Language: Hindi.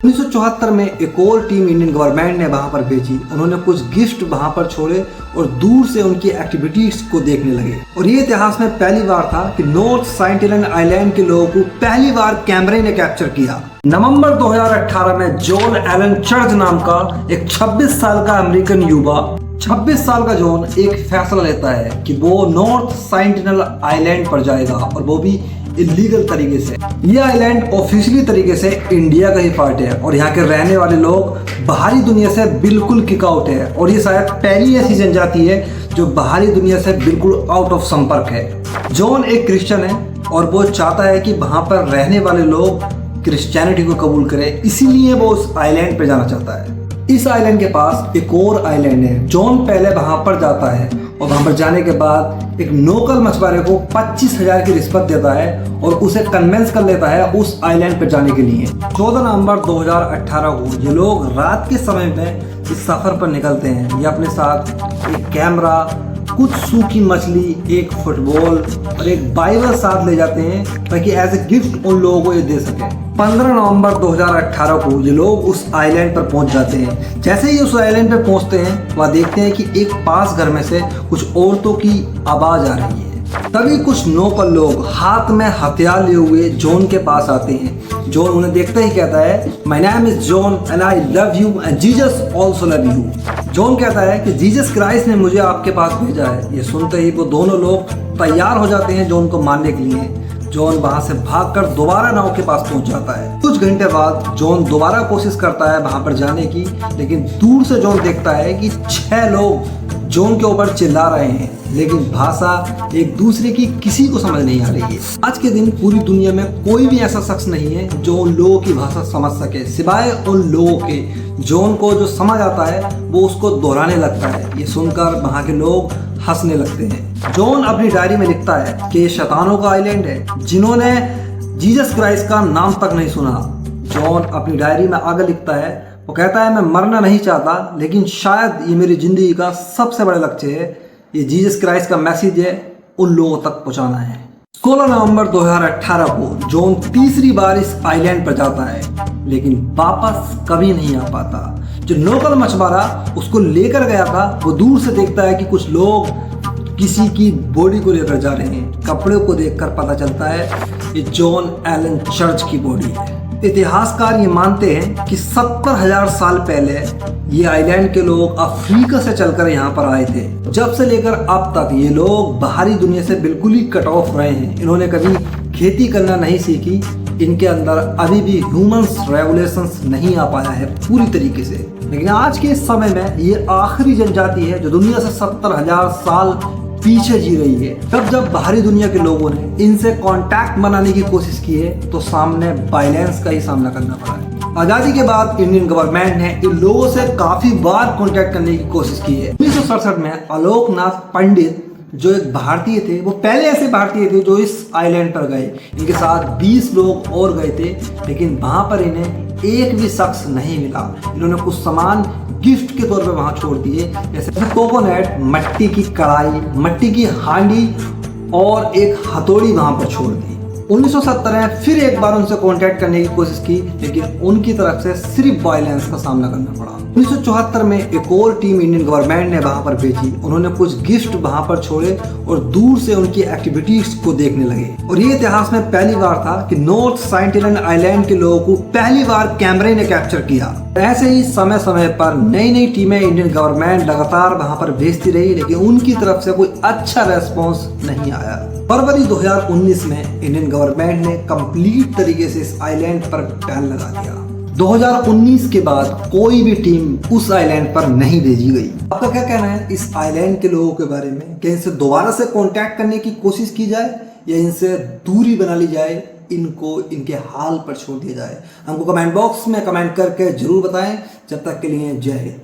1974 में एक और टीम इंडियन गवर्नमेंट ने वहां पर भेजी। उन्होंने कुछ गिफ्ट वहां पर छोड़े और दूर से उनकी एक्टिविटीज को देखने लगे। और ये इतिहास में पहली बार था कि नॉर्थ सेंटिनल आइलैंड के लोगों को पहली बार कैमरे ने कैप्चर किया। नवंबर 2018 में जॉन एलन चर्च नाम का एक 26 साल का अमेरिकन युवा 26 साल का जॉन एक फैसला लेता है कि वो नॉर्थ सेंटिनल आइलैंड पर जाएगा, और वो भी इलीगल तरीके से। ये आइलैंड ऑफिशियली तरीके से इंडिया का ही पार्ट है और यहाँ के रहने वाले लोग बाहरी दुनिया से बिल्कुल किक आउट है। और ये शायद पहली ऐसी जनजाति है जो बाहरी दुनिया से बिल्कुल आउट ऑफ संपर्क है। जॉन एक क्रिश्चियन है और वो चाहता है कि वहाँ पर रहने वाले लोग क्रिश्चियनिटी को कबूल करें, इसीलिए वो उस आइलैंड पे जाना चाहता है। इस आइलैंड के पास एक और आइलैंड है। जॉन पहले वहां पर जाता है और वहां पर जाने के बाद एक लोकल मछुआरे को 25,000 की रिश्वत देता है और उसे कन्विंस कर लेता है उस आइलैंड पर जाने के लिए। 14 नवंबर 2018 को ये लोग रात के समय में इस सफर पर निकलते हैं। ये अपने साथ एक कैमरा, कुछ सूखी मछली, एक फुटबॉल और एक बाइबल साथ ले जाते हैं ताकि एज ए गिफ्ट उन लोगों को ये दे सके। 15 नवंबर 2018 को ये लोग उस आइलैंड पर पहुंच जाते हैं। जैसे ही उस आइलैंड पर पहुंचते हैं वहाँ देखते हैं कि एक पास घर में से कुछ औरतों की आवाज आ रही है। तभी कुछ लोकल लोग हाथ में हथियार लिए हुए जॉन के पास आते हैं। जॉन उन्हें देखते ही कहता है, my name is John and I love you and Jesus also love you. John कहता है कि जीसस क्राइस्ट ने मुझे आपके पास भेजा है। ये सुनते ही वो दोनों लोग तैयार हो जाते हैं जॉन को मारने के लिए। जॉन वहां से भागकर दोबारा नाव के पास पहुंच जाता है। कुछ घंटे बाद जॉन दोबारा कोशिश करता है वहां पर जाने की, लेकिन दूर से जॉन देखता है कि 6 लोग जॉन के ऊपर चिल्ला रहे हैं, लेकिन भाषा एक दूसरे की किसी को समझ नहीं आ रही है। आज के दिन पूरी दुनिया में कोई भी ऐसा शख्स नहीं है जो उन लोगों की भाषा समझ सके, सिवाय उन लोगों के। जॉन को जो समझ आता है वो उसको दोहराने लगता है। ये सुनकर वहाँ के लोग हंसने लगते हैं। जॉन अपनी डायरी में लिखता है कि ये शैतानों का आइलैंड है जिन्होंने जीसस क्राइस्ट का नाम तक नहीं सुना। जॉन अपनी डायरी में आगे लिखता है, वो कहता है, मैं मरना नहीं चाहता, लेकिन शायद ये मेरी जिंदगी का सबसे बड़ा लक्ष्य है। ये जीसस क्राइस्ट का मैसेज है उन लोगों तक पहुंचाना है। 16 नवंबर 2018 को जॉन तीसरी बार इस आइलैंड पर जाता है, लेकिन वापस कभी नहीं आ पाता। जो लोकल मछुआरा उसको लेकर गया था वो दूर से देखता है कि कुछ लोग किसी की बॉडी को लेकर जा रहे हैं। कपड़े को देखकर पता चलता है ये जॉन एलन चर्च की बॉडी है। इतिहासकार ये मानते हैं कि 70,000 साल पहले ये आइलैंड के लोग अफ्रीका से चलकर यहाँ पर आए थे। जब से लेकर अब तक ये लोग बाहरी दुनिया से बिल्कुल ही कट ऑफ रहे हैं। इन्होंने कभी खेती करना नहीं सीखी। इनके अंदर अभी भी ह्यूमंस रेवोल्यूशंस नहीं आ पाया है पूरी तरीके से। लेकिन आज के इस समय में ये आखिरी जनजाति है जो दुनिया से 70,000 साल पीछे जी रही है। जब बाहरी दुनिया के लोगों ने इनसे कांटेक्ट बनाने की कोशिश की है तो सामने वायलेंस का ही सामना करना पड़ा है। आजादी के बाद इंडियन गवर्नमेंट ने इन लोगों से काफी बार कांटेक्ट करने की कोशिश की है। 1967 में आलोकनाथ पंडित जो एक भारतीय थे, वो पहले ऐसे भारतीय थे जो इस आइलैंड पर गए। इनके साथ 20 लोग और गए थे, लेकिन वहां पर इन्हें एक भी शख्स नहीं मिला। इन्होंने कुछ सामान गिफ्ट के तौर पे वहां छोड़ दिए, जैसे कोकोनट, मट्टी की कढ़ाई, मट्टी की हांडी और एक हथौड़ी वहां पर छोड़ दी। 1970 में फिर एक बार उनसे कांटेक्ट करने की कोशिश की, लेकिन उनकी तरफ से सिर्फ वायलेंस का सामना करना पड़ा। 1974 में एक और टीम इंडियन गवर्नमेंट ने वहां पर भेजी। उन्होंने कुछ गिफ्ट वहां पर छोड़े और दूर से उनकी एक्टिविटीज को देखने लगे। और ये इतिहास में पहली बार था कि नॉर्थ सेंटिनल आइलैंड के लोगों को पहली बार कैमरे ने कैप्चर किया। ऐसे ही समय समय पर नई नई टीमें इंडियन गवर्नमेंट लगातार वहां पर भेजती रही, लेकिन उनकी तरफ से कोई अच्छा रेस्पॉन्स नहीं आया। फरवरी 2019 में इंडियन गवर्नमेंट ने कंप्लीट तरीके से इस आइलैंड पर बैन लगा दिया। 2019 के बाद कोई भी टीम उस आइलैंड पर नहीं भेजी गई। आपका क्या कहना है इस आइलैंड के लोगों के बारे में? क्या इनसे दोबारा से कांटेक्ट करने की कोशिश की जाए या इनसे दूरी बना ली जाए, इनको इनके हाल पर छोड़ दिया जाए? हमको कमेंट बॉक्स में कमेंट करके जरूर बताएं। जब तक के लिए जय हिंद।